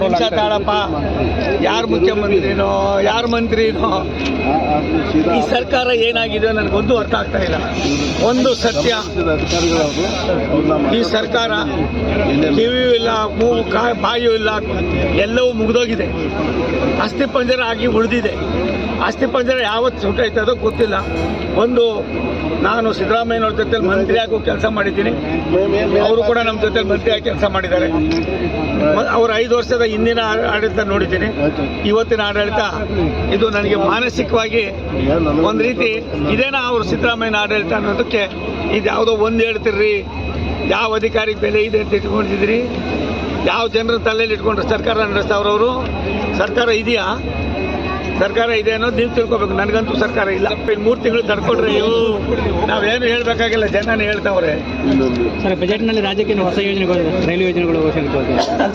ನಿಮಿಷ ತಾಳಪ್ಪ, ಯಾರು ಮುಖ್ಯಮಂತ್ರಿನೋ ಯಾರು ಮಂತ್ರಿನೋ, ಈ ಸರ್ಕಾರ ಏನಾಗಿದೆ ನನಗೊಂದು ಅರ್ಥ ಆಗ್ತಾ ಇಲ್ಲ. ಒಂದು ಸತ್ಯ, ಈ ಸರ್ಕಾರ ಕಿವಿಯೂ ಇಲ್ಲ, ಮೂಗು ಬಾಯಿಯೂ ಇಲ್ಲ, ಎಲ್ಲವೂ ಮುಗಿದೋಗಿದೆ. ಅಸ್ಥಿಪಂಜರ ಆಗಿ ಉಳಿದಿದೆ. ಅಸ್ಥಿಪಂಜರ ಯಾವತ್ತು ಸುಟ್ಟೈತದೋ ಗೊತ್ತಿಲ್ಲ. ಒಂದು, ನಾನು ಸಿದ್ದರಾಮಯ್ಯನವ್ರ ಜೊತೆ ಮಂತ್ರಿಯಾಗೂ ಕೆಲಸ ಮಾಡಿದ್ದೀನಿ, ಅವರು ಕೂಡ ನಮ್ಮ ಜೊತೆ ಮಂತ್ರಿಯಾಗಿ ಕೆಲಸ ಮಾಡಿದ್ದಾರೆ. ಅವರ 5 ವರ್ಷದ ಹಿಂದಿನ ಆಡಳಿತ ನೋಡಿದ್ದೀನಿ, ಇವತ್ತಿನ ಆಡಳಿತ ಇದು ನನಗೆ ಮಾನಸಿಕವಾಗಿ ಒಂದು ರೀತಿ ಇದೇನಾ ಅವರು ಸಿದ್ದರಾಮಯ್ಯನ ಆಡಳಿತ ಅನ್ನೋದಕ್ಕೆ. ಇದು ಯಾವುದೋ ಒಂದು ಹೇಳ್ತಿರ್ರಿ, ಯಾವ ಅಧಿಕಾರಿಗೆ ಬೆಲೆ ಇದೆ ಅಂತ ಇಟ್ಕೊಂಡಿದ್ರಿ, ಯಾವ ಜನರ ತಲೆಯಲ್ಲಿ ಇಟ್ಕೊಂಡ್ರೆ ಸರ್ಕಾರ ನಡೆಸ್ತಾವ್ರವರು. ಸರ್ಕಾರ ಇದೆಯಾ? ಸರ್ಕಾರ ಇದೆ ಅನ್ನೋದು ನೀವು ತಿಳ್ಕೊಬೇಕು. ನನಗಂತೂ ಸರ್ಕಾರ ಇಲ್ಲ. 3 ತಿಂಗಳು ತಡ್ಕೊಡ್ರಿ, ನಾವೇನು ಹೇಳ್ಬೇಕಾಗಿಲ್ಲ, ಜನನೇ ಹೇಳ್ತಾವ್ರೆ. ಸರ್, ಬಜೆಟ್ನಲ್ಲಿ ರಾಜ್ಯಕ್ಕೆ ಹೊಸ ಯೋಜನೆಗಳು, ರೈಲು ಯೋಜನೆಗಳು ಘೋಷಣೆ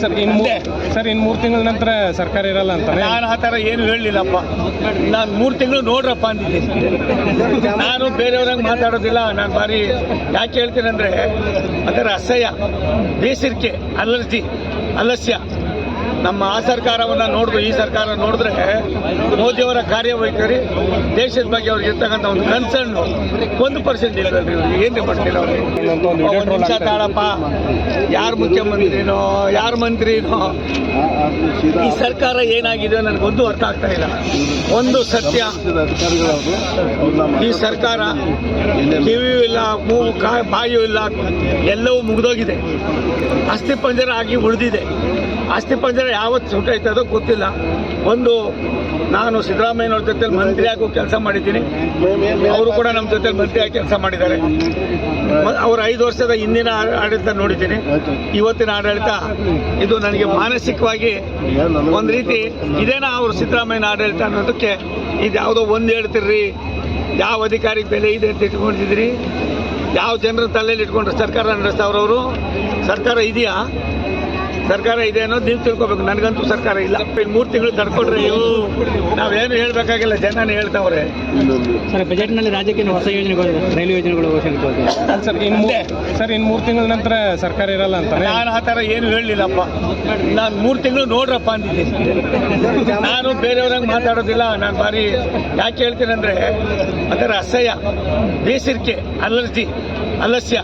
ಸರ್, ಇನ್ನು 3 ತಿಂಗಳ ನಂತರ ಸರ್ಕಾರ ಇರಲ್ಲ ಅಂತ ನಾನು ಆ ಥರ ಏನು ಹೇಳಲಿಲ್ಲಪ್ಪ. ನಾನು 3 ತಿಂಗಳು ನೋಡ್ರಪ್ಪ ಅಂದಿದ್ದೀನಿ. ನಾನು ಬೇರೆಯವ್ರಂಗೆ ಮಾತಾಡೋದಿಲ್ಲ. ನಾನು ಬಾರಿ ಯಾಕೆ ಹೇಳ್ತೀನಿ ಅಂದರೆ, ಅದರ ಅಸಹ್ಯ, ಬೇಸರಿಕೆ, ಅಲಸ್ಯ. ನಮ್ಮ ಆ ಸರ್ಕಾರವನ್ನು ನೋಡಿದ್ರು ಈ ಸರ್ಕಾರ ನೋಡಿದ್ರೆ ಮೋದಿಯವರ ಕಾರ್ಯವೈಖರಿ, ದೇಶದ ಬಗ್ಗೆ ಅವ್ರಿಗೆ ಇರ್ತಕ್ಕಂಥ ಒಂದು ಕನ್ಸರ್ನ್ 1% ಇಲ್ಲ. ಏನು ಮಾಡ್ತೀರ ಅವ್ರಿಗೆ? ನಿಮಿಷ ತಾಳಪ್ಪ, ಯಾರು ಮುಖ್ಯಮಂತ್ರಿನೋ ಯಾರು ಮಂತ್ರಿನೋ, ಈ ಸರ್ಕಾರ ಏನಾಗಿದೆ ನನಗೊಂದು ಅರ್ಥ ಆಗ್ತಾ ಇಲ್ಲ. ಒಂದು ಸತ್ಯ, ಈ ಸರ್ಕಾರ ಕಿವಿಯೂ ಇಲ್ಲ, ಮೂಗು ಬಾಯಿಯೂ ಇಲ್ಲ, ಎಲ್ಲವೂ ಮುಗಿದೋಗಿದೆ. ಅಸ್ಥಿಪಂಜರ ಆಗಿ ಉಳಿದಿದೆ. ಅಸ್ಥಿಪಂಜರ ಯಾವತ್ತು ಸುಟ್ಟೈತದೋ ಗೊತ್ತಿಲ್ಲ. ಒಂದು, ನಾನು ಸಿದ್ದರಾಮಯ್ಯನವ್ರ ಜೊತೆ ಮಂತ್ರಿಯಾಗೂ ಕೆಲಸ ಮಾಡಿದ್ದೀನಿ, ಅವರು ಕೂಡ ನಮ್ಮ ಜೊತೆ ಮಂತ್ರಿಯಾಗಿ ಕೆಲಸ ಮಾಡಿದ್ದಾರೆ. ಅವರ 5 ವರ್ಷದ ಹಿಂದಿನ ಆಡಳಿತ ನೋಡಿದ್ದೀನಿ, ಇವತ್ತಿನ ಆಡಳಿತ ಇದು ನನಗೆ ಮಾನಸಿಕವಾಗಿ ಒಂದು ರೀತಿ ಇದೇನಾ ಅವರು ಸಿದ್ದರಾಮಯ್ಯನ ಆಡಳಿತ ಅನ್ನೋದಕ್ಕೆ. ಇದು ಯಾವುದೋ ಒಂದು ಹೇಳ್ತಿರ್ರಿ, ಯಾವ ಅಧಿಕಾರಿಗೆ ಬೆಲೆ ಇದೆ ಅಂತ ಇಟ್ಕೊಂಡಿದ್ರಿ, ಯಾವ ಜನರ ತಲೆಯಲ್ಲಿ ಇಟ್ಕೊಂಡ್ರೆ ಸರ್ಕಾರ ನಡೆಸ್ತಾವ್ರವರು. ಸರ್ಕಾರ ಇದೆಯಾ? ಸರ್ಕಾರ ಇದೆ ಅನ್ನೋದು ನೀವು ತಿಳ್ಕೊಬೇಕು. ನನಗಂತೂ ಸರ್ಕಾರ ಇಲ್ಲ. 3 ತಿಂಗಳು ತಡ್ಕೊಡ್ರಿ, ನಾವೇನು ಹೇಳ್ಬೇಕಾಗಿಲ್ಲ, ಜನನೇ ಹೇಳ್ತಾವ್ರೆ. ಸರ್, ಬಜೆಟ್ನಲ್ಲಿ ರಾಜ್ಯಕ್ಕೆ ಹೊಸ ಯೋಜನೆಗಳು, ರೈಲು ಯೋಜನೆಗಳು ಘೋಷಣೆ ಸರ್, ಇನ್ನು 3 ತಿಂಗಳ ನಂತರ ಸರ್ಕಾರ ಇರಲ್ಲ ಅಂತ ನಾನು ಆ ಥರ ಏನು ಹೇಳಲಿಲ್ಲಪ್ಪ. ನಾನು 3 ತಿಂಗಳು ನೋಡ್ರಪ್ಪ ಅಂದಿದ್ದೀನಿ. ನಾನು ಬೇರೆಯವ್ರಂಗೆ ಮಾತಾಡೋದಿಲ್ಲ. ನಾನು ಬಾರಿ ಯಾಕೆ ಹೇಳ್ತೀನಿ ಅಂದರೆ, ಅದರ ಅಸಹ್ಯ, ಬೇಸರಿಕೆ, ಅಲಸ್ಯ.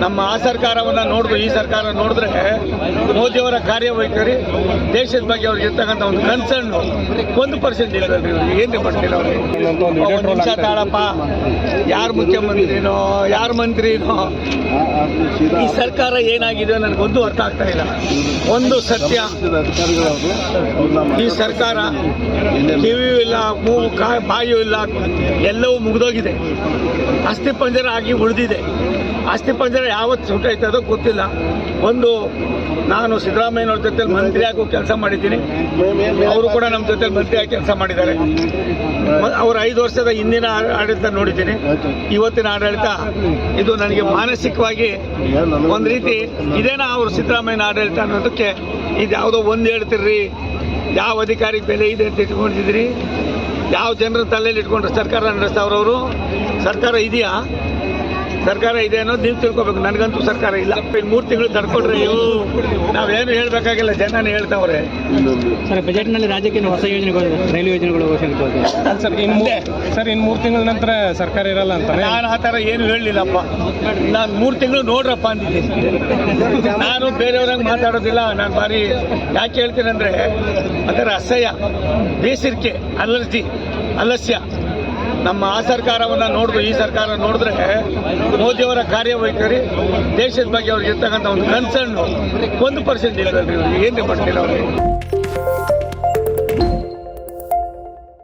ನಮ್ಮ ಆ ಸರ್ಕಾರವನ್ನು ನೋಡಿದ್ರು ಈ ಸರ್ಕಾರ ನೋಡಿದ್ರೆ ಮೋದಿಯವರ ಕಾರ್ಯವೈಖರಿ, ದೇಶದ ಬಗ್ಗೆ ಅವ್ರಿಗೆ ಇರ್ತಕ್ಕಂಥ ಒಂದು ಕನ್ಸರ್ನ್ 1% ಇಲ್ಲ. ಏನು ಮಾಡ್ತೀರ ಅವ್ರಿಗೆ? ನಿಮಿಷ ತಾಳಪ್ಪ, ಯಾರು ಮುಖ್ಯಮಂತ್ರಿನೋ ಯಾರು ಮಂತ್ರಿನೋ, ಈ ಸರ್ಕಾರ ಏನಾಗಿದೆ ನನಗೊಂದು ಅರ್ಥ ಆಗ್ತಾ ಇಲ್ಲ. ಒಂದು ಸತ್ಯ, ಈ ಸರ್ಕಾರ ಕಿವಿಯೂ ಇಲ್ಲ, ಮೂಗು ಬಾಯಿಯೂ ಇಲ್ಲ, ಎಲ್ಲವೂ ಮುಗಿದೋಗಿದೆ. ಅಸ್ಥಿಪಂಜರ ಆಗಿ ಉಳಿದಿದೆ. ಅಸ್ಥಿಪಂಜರ ಯಾವತ್ತು ಸುಟ್ಟೈತದೋ ಗೊತ್ತಿಲ್ಲ. ಒಂದು, ನಾನು ಸಿದ್ದರಾಮಯ್ಯನವ್ರ ಜೊತೆ ಮಂತ್ರಿಯಾಗೂ ಕೆಲಸ ಮಾಡಿದ್ದೀನಿ, ಅವರು ಕೂಡ ನಮ್ಮ ಜೊತೆ ಮಂತ್ರಿಯಾಗಿ ಕೆಲಸ ಮಾಡಿದ್ದಾರೆ. ಅವರ 5 ವರ್ಷದ ಹಿಂದಿನ ಆಡಳಿತ ನೋಡಿದ್ದೀನಿ, ಇವತ್ತಿನ ಆಡಳಿತ ಇದು ನನಗೆ ಮಾನಸಿಕವಾಗಿ ಒಂದು ರೀತಿ ಇದೇನಾ ಅವರು ಸಿದ್ದರಾಮಯ್ಯನ ಆಡಳಿತ ಅನ್ನೋದಕ್ಕೆ. ಇದು ಯಾವುದೋ ಒಂದು ಹೇಳ್ತಿರ್ರಿ, ಯಾವ ಅಧಿಕಾರಿಗೆ ಬೆಲೆ ಇದೆ ಅಂತ ಇಟ್ಕೊಂಡಿದ್ರಿ, ಯಾವ ಜನರ ತಲೆಯಲ್ಲಿ ಇಟ್ಕೊಂಡ್ರೆ ಸರ್ಕಾರ ನಡೆಸ್ತಾವ್ರವರು. ಸರ್ಕಾರ ಇದೆಯಾ? ಸರ್ಕಾರ ಇದೆ ಅನ್ನೋದು ನೀವು ತಿಳ್ಕೊಬೇಕು. ನನಗಂತೂ ಸರ್ಕಾರ ಇಲ್ಲ. 3 ತಿಂಗಳು ತಡ್ಕೊಡ್ರಿ, ನಾವೇನು ಹೇಳ್ಬೇಕಾಗಿಲ್ಲ, ಜನನೇ ಹೇಳ್ತಾವ್ರೆ. ಸರ್, ಬಜೆಟ್ನಲ್ಲಿ ರಾಜ್ಯಕ್ಕೆ ಹೊಸ ಯೋಜನೆಗಳು, ರೈಲು ಯೋಜನೆಗಳು ಘೋಷಣೆ ಸರ್, ಇನ್ನು 3 ತಿಂಗಳ ನಂತರ ಸರ್ಕಾರ ಇರಲ್ಲ ಅಂತ ನಾನು ಆ ಥರ ಏನು ಹೇಳಲಿಲ್ಲಪ್ಪ. ನಾನು 3 ತಿಂಗಳು ನೋಡ್ರಪ್ಪ ಅಂದಿದ್ದೀನಿ. ನಾನು ಬೇರೆಯವ್ರಂಗೆ ಮಾತಾಡೋದಿಲ್ಲ. ನಾನು ಬಾರಿ ಯಾಕೆ ಹೇಳ್ತೀನಿ ಅಂದರೆ, ಅದರ ಅಸಹ್ಯ, ಬೇಸರಿಕೆ, ಅಲಸ್ಯ. ನಮ್ಮ ಆ ಸರ್ಕಾರವನ್ನು ನೋಡಿದ್ರು ಈ ಸರ್ಕಾರ ನೋಡಿದ್ರೆ ಮೋದಿಯವರ ಕಾರ್ಯವೈಖರಿ, ದೇಶದ ಬಗ್ಗೆ ಅವ್ರಿಗೆ ಇರ್ತಕ್ಕಂಥ ಒಂದು ಕನ್ಸರ್ನ್ 1% ಇಲ್ಲ. ಏನು ಮಾಡ್ತೀರ ಅವ್ರಿಗೆ?